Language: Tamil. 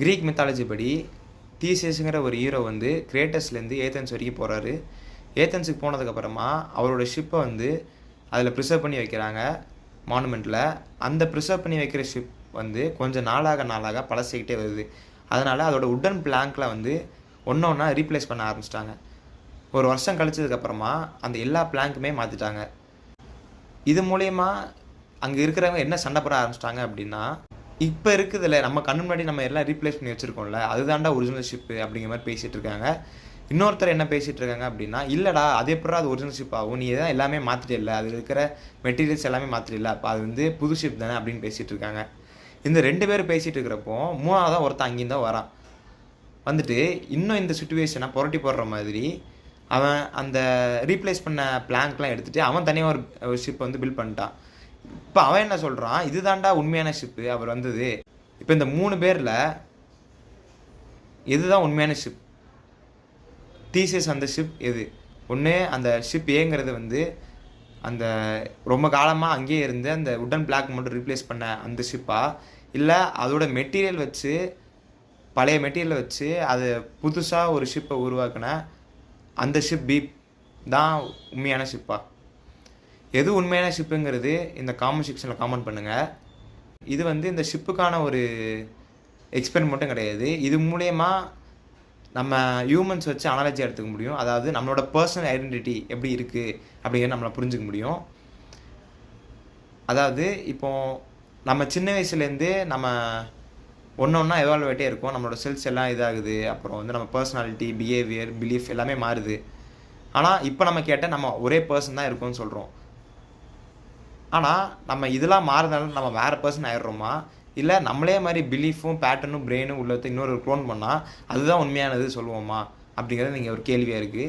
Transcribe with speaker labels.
Speaker 1: கிரீக் மித்தாலஜி படி தீசேஸுங்கிற ஒரு ஹீரோ வந்து கிரேட்டஸ்லேருந்து ஏத்தன்ஸ் வரைக்கும் போகிறாரு. ஏத்தன்ஸுக்கு போனதுக்கப்புறமா அவரோட ஷிப்பை வந்து அதில் ப்ரிசர்வ் பண்ணி வைக்கிறாங்க மானுமெண்ட்டில். அந்த ப்ரிசர்வ் பண்ணி வைக்கிற ஷிப் வந்து கொஞ்சம் நாளாக பழசிக்கிட்டே வருது. அதனால் அதோட உட்டன் பிளாங்க்கில் வந்து ஒன்று ஒன்றா ரீப்ளேஸ் பண்ண ஆரம்பிச்சிட்டாங்க. ஒரு வருஷம் கழிச்சதுக்கப்புறமா அந்த எல்லா பிளாங்க்குமே மாற்றிட்டாங்க. இது மூலயமா அங்கே இருக்கிறவங்க என்ன சண்டை போட ஆரம்பிச்சிட்டாங்க அப்படின்னா, இப்போ இருக்குதுல்ல நம்ம கண்ணு முன்னாடி நம்ம எல்லாம் ரீப்ளேஸ் பண்ணி வச்சுருக்கோம்ல, அதுதான்டா ஒரிஜினல் ஷிப்பு அப்படிங்கிற மாதிரி பேசிகிட்டு இருக்காங்க. இன்னொருத்தர் என்ன பேசிகிட்டு இருக்காங்க அப்படின்னா, இல்லைடா அது எப்படா அது ஒரிஜினல் ஷிப் ஆகும், நீ தான் எல்லாமே மாற்றிட்டில்ல, அதில் இருக்கிற மெட்டீரியல்ஸ் எல்லாமே மாற்றிட்டில்ல, அப்போ அது வந்து புது ஷிப் தானே அப்படின்னு பேசிகிட்டு இருக்காங்க. இந்த 2 பேர் பேசிகிட்டு இருக்கிறப்போ 3ஆவதாக ஒருத்தன் அங்கேயும் தான் வரான். வந்துட்டு இன்னும் இந்த சிச்சுவேஷனை புரட்டி போடுற மாதிரி அவன் அந்த ரீப்ளேஸ் பண்ண பிளாங்க்லாம் எடுத்துகிட்டு அவன் தனியாக ஒரு ஷிப் வந்து பில்ட் பண்ணிட்டான். இப்போ அவன் என்ன சொல்கிறான், இதுதான்டா உண்மையான ஷிப்பு அவர் வந்தது. இப்போ இந்த 3 பேரில் எதுதான் உண்மையான ஷிப்? தீசஸ் அந்த ஷிப் எது? ஒன்று அந்த ஷிப் ஏங்கிறது வந்து அந்த ரொம்ப காலமாக அங்கேயே இருந்து அந்த உட்டன் பிளாக் மட்டும் ரீப்ளேஸ் பண்ண அந்த ஷிப்பா, இல்லை அதோட மெட்டீரியல் வச்சு பழைய மெட்டீரியலை வச்சு அது புதுசாக ஒரு ஷிப்பை உருவாக்கின அந்த ஷிப் பீப் தான் உண்மையான ஷிப்பா? எது உண்மையான ஷிப்புங்கிறது இந்த காமெண்ட் செக்ஷனில் காமெண்ட் பண்ணுங்கள். இது வந்து இந்த ஷிப்புக்கான ஒரு எக்ஸ்பெரிமெண்ட்டும் கிடையாது. இது மூலயமா நம்ம ஹியூமன்ஸ் வச்சு அனாலஜி எடுத்துக்க முடியும். அதாவது நம்மளோட பர்சனல் ஐடென்டிட்டி எப்படி இருக்குது அப்படிங்கிறத நம்மளை புரிஞ்சுக்க முடியும். அதாவது இப்போது நம்ம சின்ன வயசுலேருந்து நம்ம ஒன்று ஒன்றா எவால்வேட்டே இருக்கும். நம்மளோட செல்ஸ் எல்லாம் இதாகுது. அப்புறம் வந்து நம்ம பர்சனாலிட்டி, பிஹேவியர், பிலீஃப் எல்லாமே மாறுது. ஆனால் இப்போ நம்ம கேட்டால் நம்ம ஒரே பர்சன் தான் இருக்கோம்னு சொல்கிறோம். ஆனால் நம்ம இதெல்லாம் மாறுறதுனால நம்ம வேறு பர்சன் ஆயிடுறோமா, இல்லை நம்மளே மாதிரி பிலீஃபும் பேட்டர்னும் பிரெயினும் உள்ளத்தை இன்னொரு க்ளோன் பண்ணால் அதுதான் உண்மையானது சொல்லுவோமா அப்படிங்கிறது நீங்கள் ஒரு கேள்வியாக இருக்குது.